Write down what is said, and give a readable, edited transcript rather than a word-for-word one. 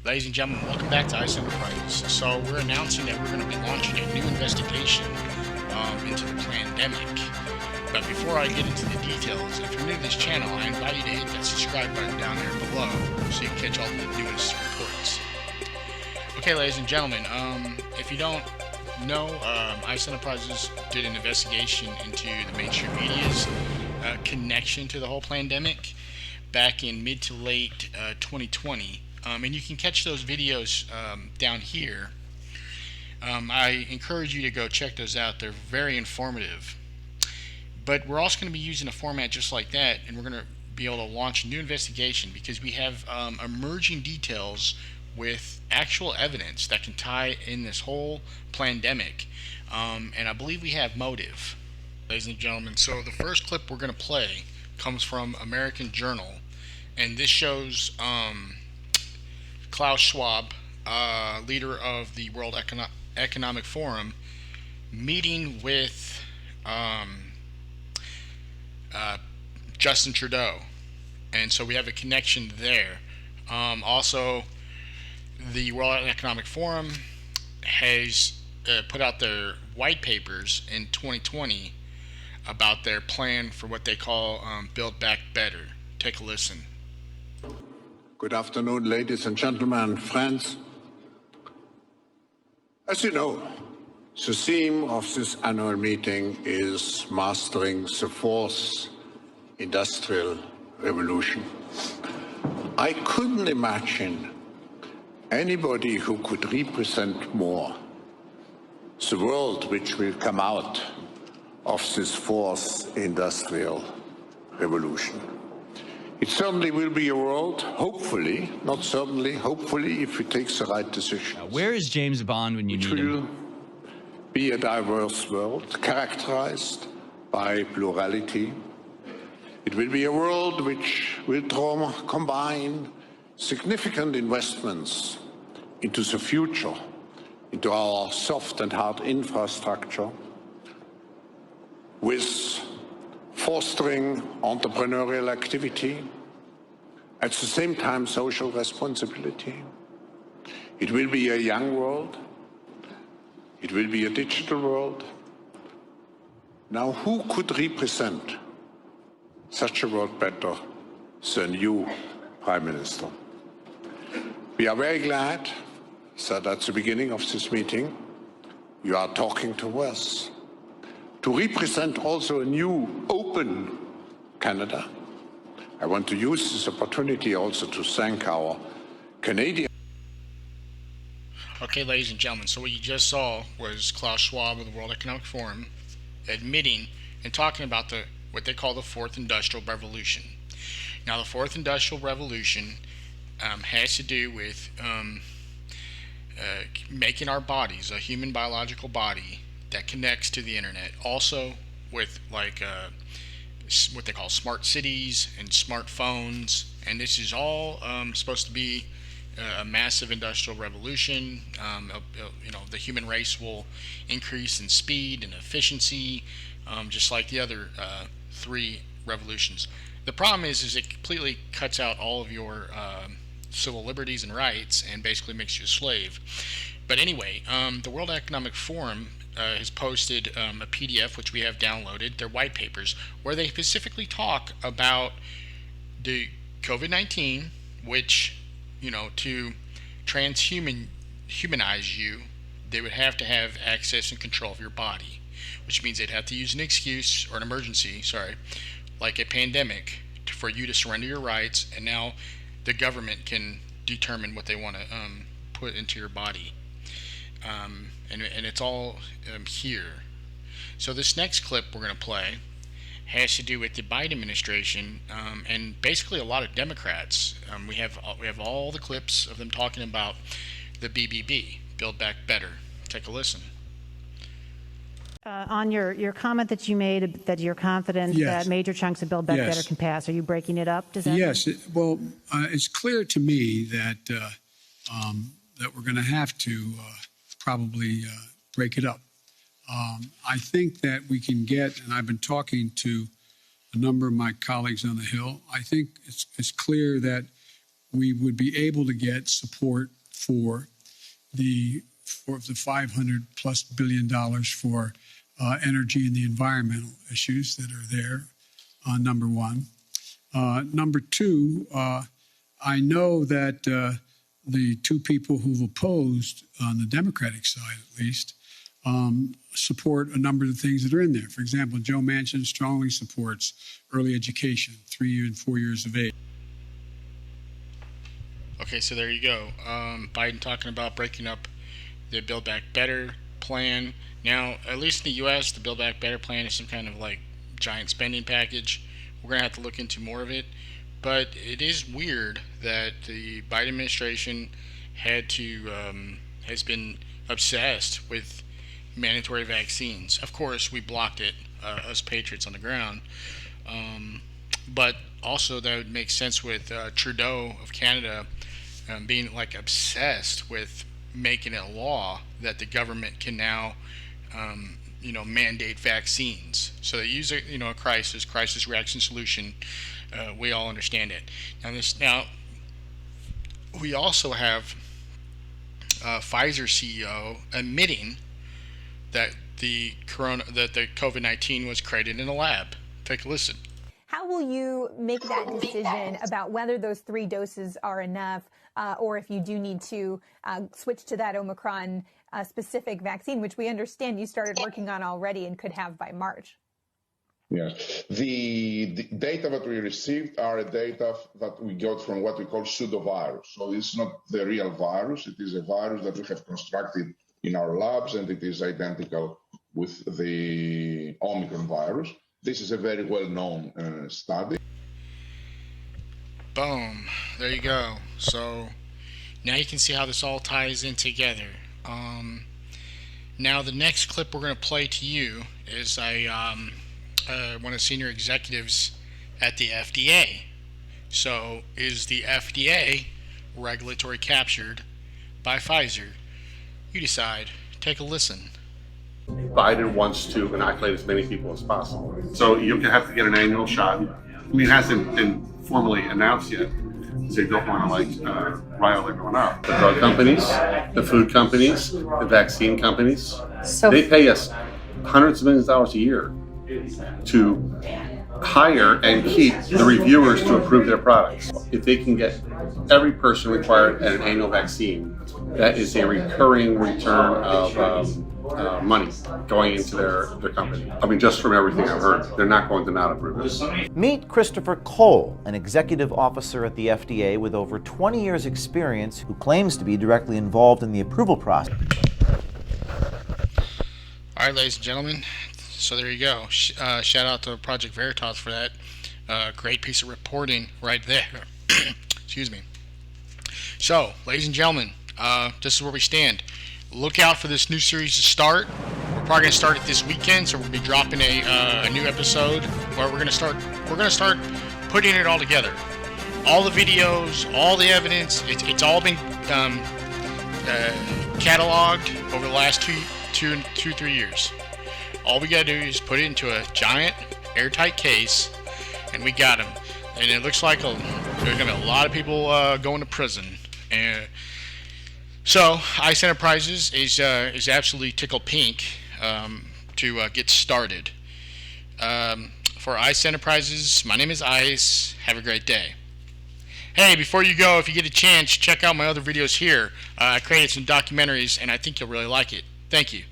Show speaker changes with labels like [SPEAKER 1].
[SPEAKER 1] Ladies and gentlemen, welcome back to ICE Enterprises. So we're announcing that we're going to be launching a new investigation into the pandemic. But before I get into the details, if you're new to this channel, I invite you to hit that subscribe button down there below so you can catch all the newest reports. Okay, ladies and gentlemen, if you don't know, ICE Enterprises did an investigation into the mainstream media's connection to the whole pandemic back in mid to late 2020. And you can catch those videos down here. I encourage you to go check those out. They're very informative. But we're also going to be using a format just like that, and we're going to be able to launch a new investigation because we have emerging details with actual evidence that can tie in this whole pandemic. And I believe we have motive, ladies and gentlemen. So the first clip we're going to play comes from American Journal, and this shows Klaus Schwab, leader of the World Economic Forum, meeting with Justin Trudeau. And so we have a connection there. Also, the World Economic Forum has put out their white papers in 2020 about their plan for what they call Build Back Better. Take a listen.
[SPEAKER 2] Good afternoon, ladies and gentlemen, friends. As you know, the theme of this annual meeting is Mastering the Fourth Industrial Revolution. I couldn't imagine anybody who could represent more the world which will come out of this fourth industrial revolution. It certainly will be a world, hopefully, not certainly, hopefully, if we take the right decision.
[SPEAKER 3] Where is James Bond when you need him?
[SPEAKER 2] It will be a diverse world, characterized by plurality. It will be a world which will combine significant investments into the future, into our soft and hard infrastructure, with fostering entrepreneurial activity, at the same time social responsibility. It will be a young world. It will be a digital world. Now, who could represent such a world better than you, Prime Minister? We are very glad that at the beginning of this meeting, you are talking to us to represent also a new, open Canada. I want to use this opportunity also to thank our Canadian.
[SPEAKER 1] Okay, ladies and gentlemen, so what you just saw was Klaus Schwab of the World Economic Forum admitting and talking about what they call the Fourth Industrial Revolution. Now, the Fourth Industrial Revolution has to do with making our bodies, a human biological body, that connects to the internet. Also with like what they call smart cities and smartphones, and this is all supposed to be a massive industrial revolution. You know, the human race will increase in speed and efficiency, just like the other three revolutions. The problem is it completely cuts out all of your civil liberties and rights and basically makes you a slave. But anyway, the World Economic Forum has posted a PDF, which we have downloaded, their white papers, where they specifically talk about the COVID-19, which, you know, to humanize you, they would have to have access and control of your body, which means they'd have to use an excuse or an emergency, like a pandemic, for you to surrender your rights, and now the government can determine what they want to put into your body. And it's all here. So this next clip we're going to play has to do with the Biden administration and basically a lot of Democrats. We have all the clips of them talking about the BBB, Build Back Better. Take a listen.
[SPEAKER 4] On your comment that you made that you're confident that major chunks of Build Back Better can pass, are you breaking it up? Does that
[SPEAKER 5] mean? It's clear to me that that we're going to have to probably break it up. I think that we can get, and I've been talking to a number of my colleagues on the Hill, I think it's clear that we would be able to get support for the $500+ billion for energy and the environmental issues that are there, number one. Number two, I know that the two people who've opposed, on the Democratic side at least, support a number of the things that are in there. For example, Joe Manchin strongly supports early education, 3 and 4 years of age.
[SPEAKER 1] Okay, so there you go. Biden talking about breaking up the Build Back Better plan. Now, at least in the U.S., the Build Back Better plan is some kind of like giant spending package. We're going to have to look into more of it. But it is weird that the Biden administration has been obsessed with mandatory vaccines. Of course, we blocked it, us patriots on the ground. But also that would make sense with Trudeau of Canada being like obsessed with making it a law that the government can now mandate vaccines. So they use a crisis reaction solution. We all understand it. Now we also have Pfizer CEO admitting that the COVID-19 was created in a lab. Take a listen.
[SPEAKER 6] How will you make that decision about whether those 3 doses are enough, or if you do need to switch to that Omicron specific vaccine, which we understand you started working on already and could have by March?
[SPEAKER 7] Yes. The data that we received are data that we got from what we call pseudovirus. So it's not the real virus. It is a virus that we have constructed in our labs, and it is identical with the Omicron virus. This is a very well-known study.
[SPEAKER 1] Boom. There you go. So now you can see how this all ties in together. Now the next clip we're going to play to you is one of the senior executives at the FDA. So is the FDA regulatory captured by Pfizer? You decide. Take a listen.
[SPEAKER 8] Biden wants to inoculate as many people as possible. So you have to get an annual shot. I mean, it hasn't been formally announced yet. So they don't want to rile everyone up. The drug companies, the food companies, the vaccine companies, they pay us hundreds of millions of dollars a year to hire and keep the reviewers to approve their products. If they can get every person required at an annual vaccine, that is a recurring return of money going into their company. I mean, just from everything I've heard, they're not going to not approve it.
[SPEAKER 9] Meet Christopher Cole, an executive officer at the FDA with over 20 years experience who claims to be directly involved in the approval process.
[SPEAKER 1] All right, ladies and gentlemen, so there you go. Shout out to Project Veritas for that great piece of reporting right there. Excuse me. So, ladies and gentlemen, this is where we stand. Look out for this new series to start. We're probably going to start it this weekend, so we'll be dropping a new episode where we're going to start putting it all together. All the videos, all the evidence, it's all been cataloged over the last 3 years. All we got to do is put it into a giant airtight case, and we got them. And it looks like there's going to be a lot of people going to prison. And so ICE Enterprises is absolutely tickled pink to get started. For ICE Enterprises, my name is Ice. Have a great day. Hey, before you go, if you get a chance, check out my other videos here. I created some documentaries, and I think you'll really like it. Thank you.